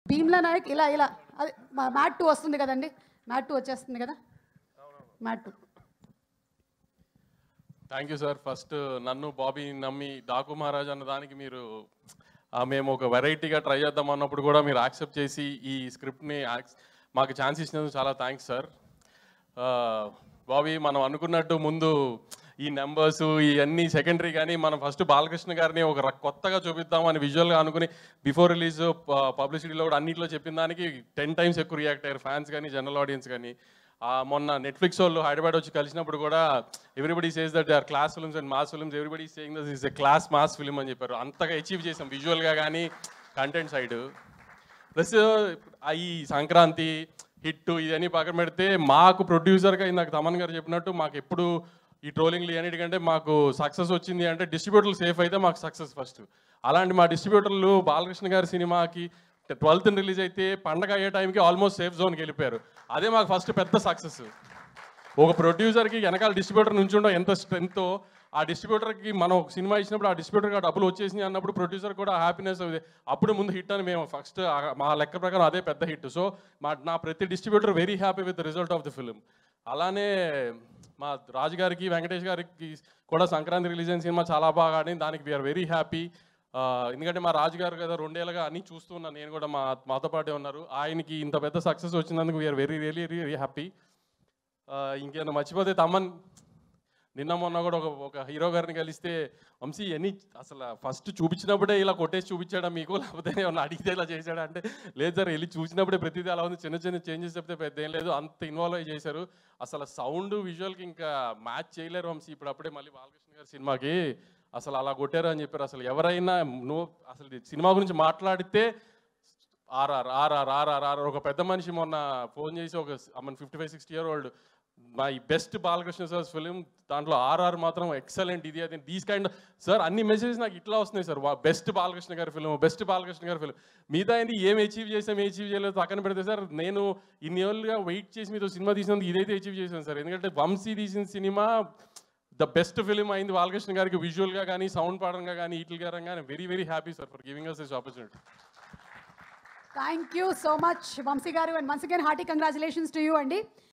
భీమ్లా నాయక్ ఇలా ఇలా అదే మ్యాట్ 2 వస్తుంది కదండి, మ్యాట్ 2 వచ్చేస్తుంది కదా, మ్యాట్ 2. Thank you sir. ఫస్ట్ నన్ను బాబీ నమ్మి డాకు మహారాజ్ అన్న దానికి మీరు మేము ఒక వెరైటీగా ట్రై చేద్దాం అన్నప్పుడు కూడా మీరు యాక్సెప్ట్ చేసి ఈ స్క్రిప్ట్ని మాకు ఛాన్స్ ఇచ్చినందుకు చాలా థ్యాంక్స్ సార్. బాబీ, మనం అనుకున్నట్టు ముందు ఈ నెంబర్స్ ఇవన్నీ సెకండరీ, కానీ మనం ఫస్ట్ బాలకృష్ణ గారిని ఒక కొత్తగా చూపిద్దామని విజువల్గా అనుకుని బిఫోర్ రిలీజ్ పబ్లిసిటీలో కూడా అన్నింటిలో చెప్పిన దానికి 10 times ఎక్కువ రియాక్ట్ అయ్యారు ఫ్యాన్స్ కానీ జనరల్ ఆడియన్స్ కానీ. మొన్న నెట్ఫ్లిక్స్ వాళ్ళు హైదరాబాద్ వచ్చి కలిసినప్పుడు కూడా everybody says that they are class films and mass films, everybody saying that is a class mass film అని చెప్పారు. అంతగా అచీవ్ చేసాం విజువల్గా కానీ కంటెంట్ సైడ్. ప్లస్ ఈ సంక్రాంతి హిట్ ఇవన్నీ పక్కన పెడితే మాకు ప్రొడ్యూసర్గా ఇందాక తమన్ గారు చెప్పినట్టు మాకు ఎప్పుడు ఈ ట్రోలింగ్లు అన్నిటికంటే మాకు సక్సెస్ వచ్చింది అంటే డిస్ట్రిబ్యూటర్లు సేఫ్ అయితే మాకు సక్సెస్ ఫస్ట్. అలాంటి మా డిస్ట్రిబ్యూటర్లు బాలకృష్ణ గారి సినిమాకి 12th రిలీజ్ అయితే పండగ అయ్యే టైంకి ఆల్మోస్ట్ సేఫ్ జోన్కి వెళ్ళిపోయారు. అదే మాకు ఫస్ట్ పెద్ద సక్సెస్. ఒక ప్రొడ్యూసర్కి వెనకాల డిస్ట్రిబ్యూటర్ నుంచి ఉండడం ఎంత స్ట్రెంగ్తో, ఆ డిస్ట్రిబ్యూటర్కి మనం ఒక సినిమా ఇచ్చినప్పుడు ఆ డిస్ట్రిబ్యూటర్కి డబ్బులు వచ్చేసినాయి అన్నప్పుడు ప్రొడ్యూసర్ కూడా హ్యాపీనెస్ అవుతుంది. అప్పుడు ముందు హిట్ అని మేము ఫస్ట్ మా లెక్క ప్రకారం అదే పెద్ద హిట్. సో నా ప్రతి distributor very happy with the result of the film. అలానే మా రాజు గారికి వెంకటేష్ గారికి కూడా సంక్రాంతి రిలీజ్ అయిన సినిమా చాలా బాగా ఆడింది, దానికి వీఆర్ వెరీ హ్యాపీ. ఎందుకంటే మా రాజుగారు కదా 2 ఏళ్ళుగా అన్నీ చూస్తూ ఉన్నాను, నేను కూడా మాతో పాటే ఉన్నారు. ఆయనకి ఇంత పెద్ద సక్సెస్ వచ్చినందుకు వీఆర్ వెరీ రియలీ హ్యాపీ. ఇంకేమైనా మర్చిపోతే తమ్మన్ నిన్న మొన్న కూడా ఒక హీరో గారిని కలిస్తే, వంశీ ఎన్ని అసలు ఫస్ట్ చూపించినప్పుడే ఇలా కొట్టేసి చూపించాడా మీకు, లేకపోతే ఏమన్నా అడిగితే ఇలా చేశాడా అంటే, లేదు సార్ వెళ్ళి చూసినప్పుడే ప్రతిదీ అలా ఉంది, చిన్న చిన్న చేంజెస్ చెప్తే పెద్ద ఏం లేదు, అంత ఇన్వాల్వ్ అయ్యి చేశారు. అసలు సౌండ్ విజువల్కి ఇంకా మ్యాచ్ చేయలేరు వంశీ. ఇప్పుడు అప్పుడే మళ్ళీ బాలకృష్ణ గారి సినిమాకి అసలు అలా కొట్టారు అని చెప్పారు. అసలు ఎవరైనా అసలు సినిమా గురించి మాట్లాడితే ఆర్ఆర్ ఒక పెద్ద మనిషి మొన్న ఫోన్ చేసి ఒక 55-60 year old my best Balakrishna sir film, దాంట్లో ఆర్ఆర్ మాత్రం ఎక్సలెంట్, ఇది అది దీస్ కైండ్ సార్ అన్ని మెసేజెస్ నాకు ఇట్లా వస్తున్నాయి సార్. బెస్ట్ బాలకృష్ణ గారి ఫిలిం, బెస్ట్ బాలకృష్ణ గారి ఫిలిం. మిగతా ఏంటి ఏం అచీవ్ చేయలేదు పక్కన పెడితే సార్, నేను ఇన్ని ఏళ్ళుగా వెయిట్ చేసి మీతో సినిమా తీసినందుకు ఇదైతే అచీవ్ చేశాను సార్. ఎందుకంటే వంశీ తీసిన సినిమా ద బెస్ట్ ఫిలిం అయింది బాలకృష్ణ గారికి, విజువల్గా కానీ సౌండ్ పరంగా కానీ వీటి పరంగా. Very happy sir for giving us this opportunity. Thank you so much Vamsi గారు, and once again hearty congratulations to you అండి.